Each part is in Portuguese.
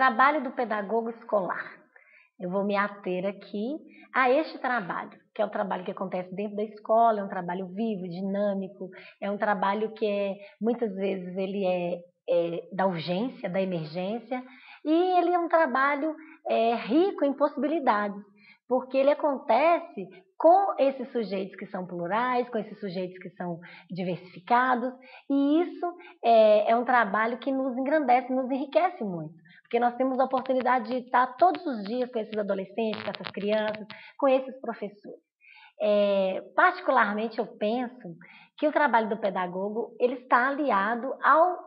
trabalho do pedagogo escolar. Eu vou me ater aqui a este trabalho, que é o trabalho que acontece dentro da escola, é um trabalho vivo, dinâmico, é um trabalho que muitas vezes ele é da urgência, da emergência, e ele é um trabalho rico em possibilidades, porque ele acontece com esses sujeitos que são plurais, com esses sujeitos que são diversificados, e isso é um trabalho que nos engrandece, nos enriquece muito, porque nós temos a oportunidade de estar todos os dias com esses adolescentes, com essas crianças, com esses professores. Particularmente, eu penso que o trabalho do pedagogo ele está aliado ao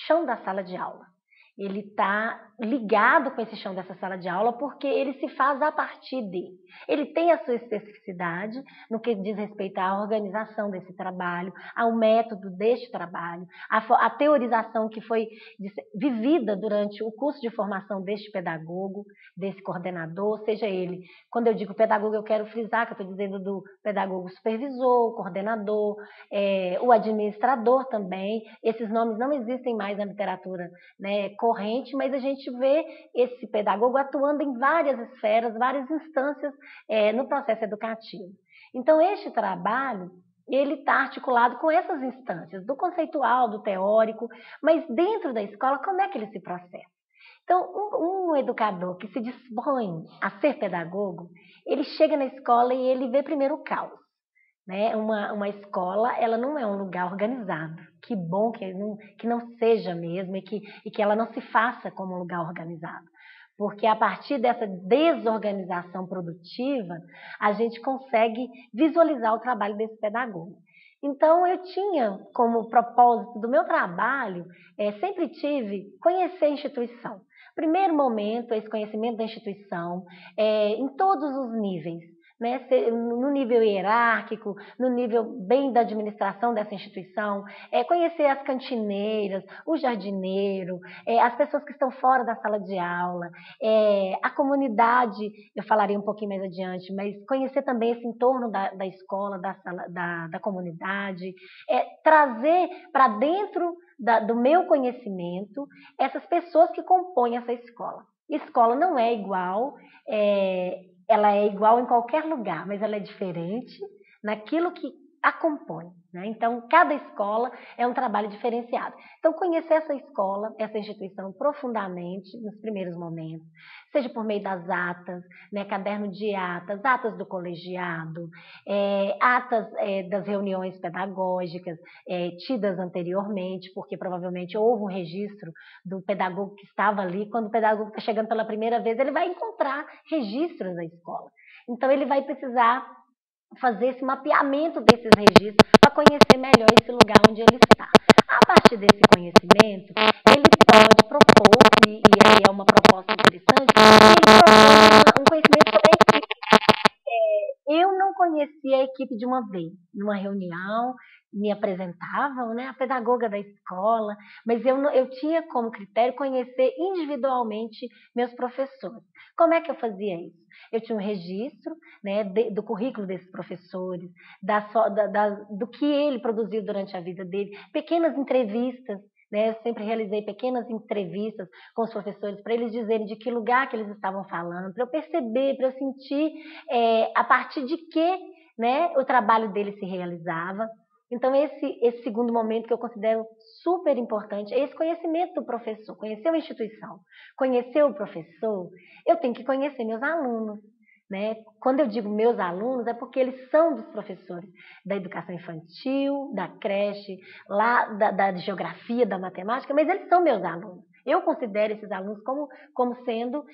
chão da sala de aula. Ele está ligado com esse chão dessa sala de aula porque ele se faz a partir dele. Ele tem a sua especificidade no que diz respeito à organização desse trabalho, ao método deste trabalho, à teorização que foi vivida durante o curso de formação deste pedagogo, desse coordenador, seja ele, quando eu digo pedagogo, eu quero frisar que eu estou dizendo do pedagogo supervisor, coordenador, o administrador também. Esses nomes não existem mais na literatura, né, corrente, mas a gente vê esse pedagogo atuando em várias esferas, várias instâncias no processo educativo. Então, este trabalho, ele está articulado com essas instâncias, do conceitual, do teórico, mas dentro da escola, como é que ele se processa? Então, um educador que se dispõe a ser pedagogo, ele chega na escola e ele vê primeiro o caos. Né? Uma escola, ela não é um lugar organizado. Que bom que não seja mesmo e que ela não se faça como um lugar organizado. Porque a partir dessa desorganização produtiva, a gente consegue visualizar o trabalho desse pedagogo. Então, eu tinha como propósito do meu trabalho, sempre tive conhecer a instituição. Primeiro momento, esse conhecimento da instituição, em todos os níveis. Né, no nível hierárquico, no nível bem da administração dessa instituição, conhecer as cantineiras, o jardineiro, as pessoas que estão fora da sala de aula, a comunidade, eu falarei um pouquinho mais adiante, mas conhecer também esse entorno da escola, da comunidade, trazer para dentro do meu conhecimento essas pessoas que compõem essa escola. Escola não é igual, ela é igual em qualquer lugar, mas ela é diferente naquilo que a compõe. Né? Então, cada escola é um trabalho diferenciado. Então, conhecer essa escola, essa instituição profundamente nos primeiros momentos, seja por meio das atas, né, caderno de atas, atas do colegiado, atas das reuniões pedagógicas tidas anteriormente, porque provavelmente houve um registro do pedagogo que estava ali. Quando o pedagogo está chegando pela primeira vez, ele vai encontrar registros da escola. Então, ele vai precisar fazer esse mapeamento desses registros para conhecer melhor esse lugar onde ele está. A partir desse conhecimento, ele pode propor, e aí é uma proposta interessante, ele propõe um conhecimento sobre a equipe. Eu não conhecia a equipe de uma vez. Numa reunião, me apresentavam, né, a pedagoga da escola, mas eu tinha como critério conhecer individualmente meus professores. Como é que eu fazia isso? Eu tinha um registro, né, do currículo desses professores, do que ele produziu durante a vida dele, pequenas entrevistas, né, eu sempre realizei pequenas entrevistas com os professores para eles dizerem de que lugar que eles estavam falando, para eu perceber, para eu sentir a partir de que, né, o trabalho dele se realizava. Então, esse segundo momento que eu considero super importante é esse conhecimento do professor, conhecer uma instituição, conhecer o professor. Eu tenho que conhecer meus alunos. Né? Quando eu digo meus alunos, é porque eles são dos professores da educação infantil, da creche, lá da geografia, da matemática, mas eles são meus alunos. Eu considero esses alunos como sendo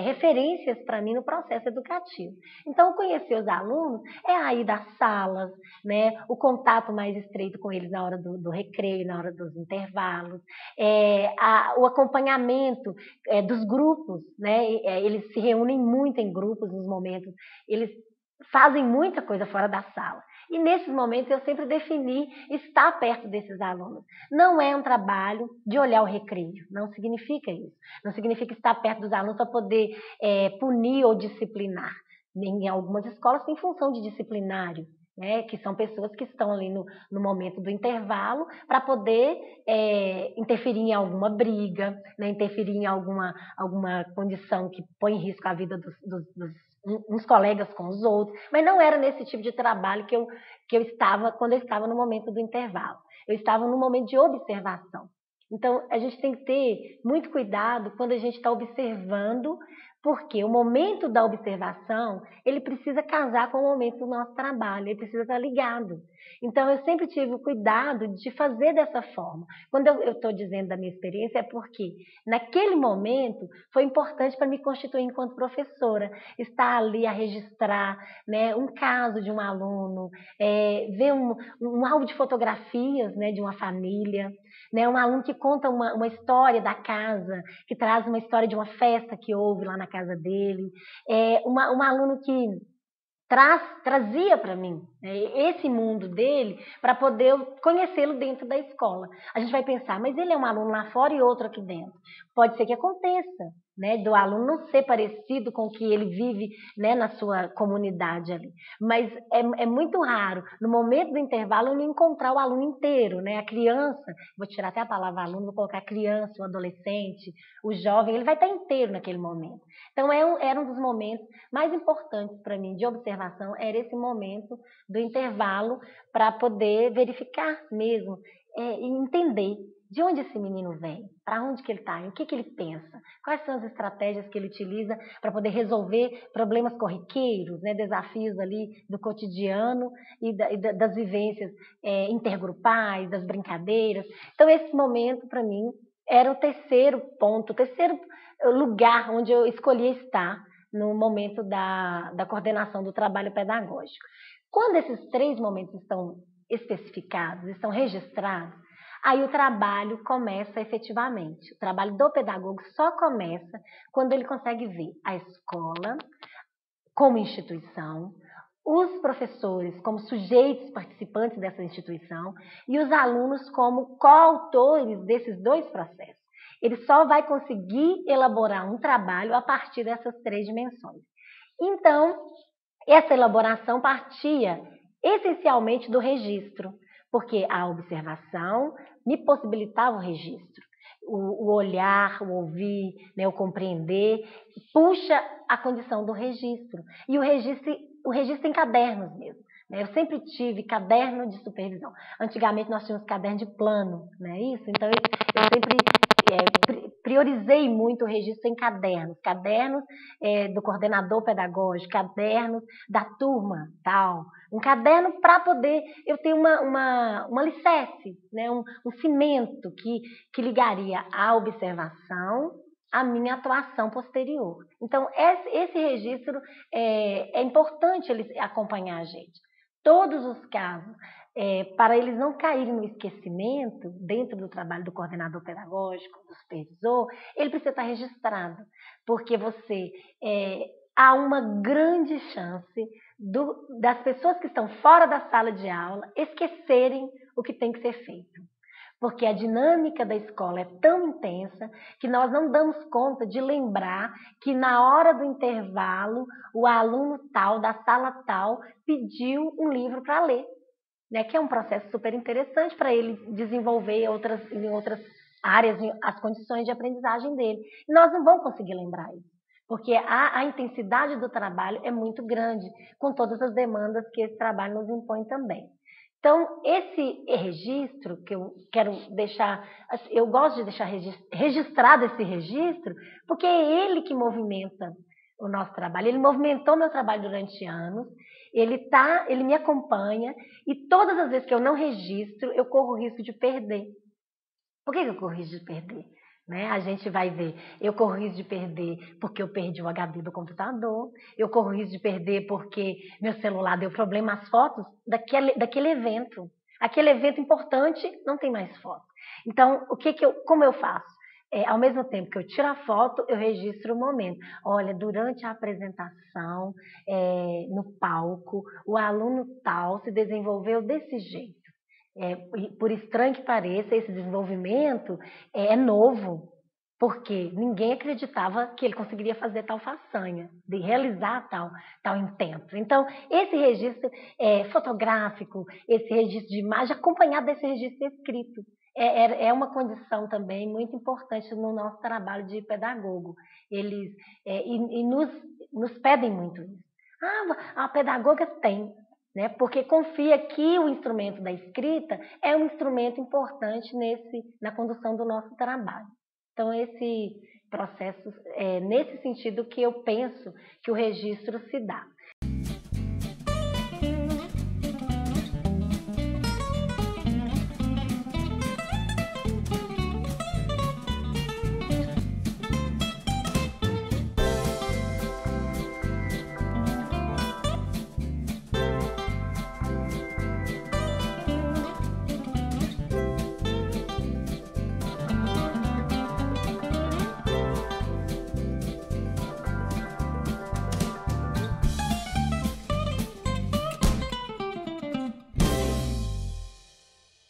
referências para mim no processo educativo. Então, conhecer os alunos é aí das salas, né? O contato mais estreito com eles na hora do recreio, na hora dos intervalos, o acompanhamento dos grupos, né? Eles se reúnem muito em grupos nos momentos, eles fazem muita coisa fora da sala. E nesses momentos eu sempre defini estar perto desses alunos. Não é um trabalho de olhar o recreio, não significa isso. Não significa estar perto dos alunos para poder punir ou disciplinar. Em algumas escolas tem função de disciplinário, né, que são pessoas que estão ali no momento do intervalo para poder interferir em alguma briga, né, interferir em alguma condição que põe em risco a vida uns colegas com os outros, mas não era nesse tipo de trabalho que eu estava quando eu estava no momento do intervalo. Eu estava no momento de observação. Então, a gente tem que ter muito cuidado quando a gente está observando, porque o momento da observação, ele precisa casar com o momento do nosso trabalho, ele precisa estar ligado. Então, eu sempre tive o cuidado de fazer dessa forma. Quando eu estou dizendo da minha experiência, é porque naquele momento foi importante para me constituir enquanto professora, estar ali a registrar, né, um caso de um aluno, ver um álbum de fotografias, né, de uma família, né, um aluno que conta uma história da casa, que traz uma história de uma festa que houve lá na casa dele, um aluno que trazia para mim, né, esse mundo dele para poder conhecê-lo dentro da escola. A gente vai pensar, mas ele é um aluno lá fora e outro aqui dentro. Pode ser que aconteça, né, do aluno não ser parecido com o que ele vive, né, na sua comunidade ali. Mas é muito raro, no momento do intervalo, eu não encontrar o aluno inteiro, né, a criança, vou tirar até a palavra aluno, vou colocar criança, o adolescente, o jovem, ele vai estar inteiro naquele momento. Então, era um dos momentos mais importantes para mim de observação, era esse momento do intervalo para poder verificar mesmo e entender de onde esse menino vem, para onde que ele está, o que que ele pensa, quais são as estratégias que ele utiliza para poder resolver problemas corriqueiros, né, desafios ali do cotidiano e das vivências intergrupais, das brincadeiras. Então, esse momento, para mim, era o terceiro ponto, o terceiro lugar onde eu escolhi estar no momento da coordenação do trabalho pedagógico. Quando esses 3 momentos estão especificados, estão registrados, aí o trabalho começa efetivamente. O trabalho do pedagogo só começa quando ele consegue ver a escola como instituição, os professores como sujeitos participantes dessa instituição e os alunos como coautores desses 2 processos. Ele só vai conseguir elaborar um trabalho a partir dessas 3 dimensões. Então, essa elaboração partia essencialmente do registro, porque a observação me possibilitava o registro. O olhar, o ouvir, né, o compreender, puxa a condição do registro. E o registro em cadernos mesmo. Né? Eu sempre tive caderno de supervisão. Antigamente nós tínhamos caderno de plano, não é isso? Então eu sempre priorizei muito o registro em cadernos. Cadernos do coordenador pedagógico, cadernos da turma, tal. Um caderno para poder eu ter uma alicerce, né? um cimento que ligaria a observação à minha atuação posterior. Então, esse registro é importante ele acompanhar a gente. Todos os casos, para eles não caírem no esquecimento dentro do trabalho do coordenador pedagógico, do supervisor, ele precisa estar registrado, porque há uma grande chance das pessoas que estão fora da sala de aula esquecerem o que tem que ser feito. Porque a dinâmica da escola é tão intensa que nós não damos conta de lembrar que na hora do intervalo o aluno tal, da sala tal, pediu um livro para ler, né? Que é um processo super interessante para ele desenvolver em outras áreas, as condições de aprendizagem dele. E nós não vamos conseguir lembrar isso, porque a intensidade do trabalho é muito grande, com todas as demandas que esse trabalho nos impõe também. Então, esse registro que eu quero deixar, eu gosto de deixar registrado esse registro, porque é ele que movimenta o nosso trabalho. Ele movimentou meu trabalho durante anos, ele me acompanha, e todas as vezes que eu não registro, eu corro o risco de perder. Por que eu corro o risco de perder? Né? A gente vai ver, eu corro risco de perder porque eu perdi o HD do computador, eu corro risco de perder porque meu celular deu problema, as fotos daquele evento. Aquele evento importante não tem mais foto. Então, como eu faço? Ao mesmo tempo que eu tiro a foto, eu registro o momento. Olha, durante a apresentação, no palco, o aluno tal se desenvolveu desse jeito. Por estranho que pareça, esse desenvolvimento é novo, porque ninguém acreditava que ele conseguiria fazer tal façanha, de realizar tal intento. Então, esse registro fotográfico, esse registro de imagem, acompanhado desse registro escrito, é uma condição também muito importante no nosso trabalho de pedagogo. Eles nos pedem muito isso. A pedagoga tem, né? Porque confia que o instrumento da escrita é um instrumento importante na condução do nosso trabalho. Então, esse processo é nesse sentido que eu penso que o registro se dá.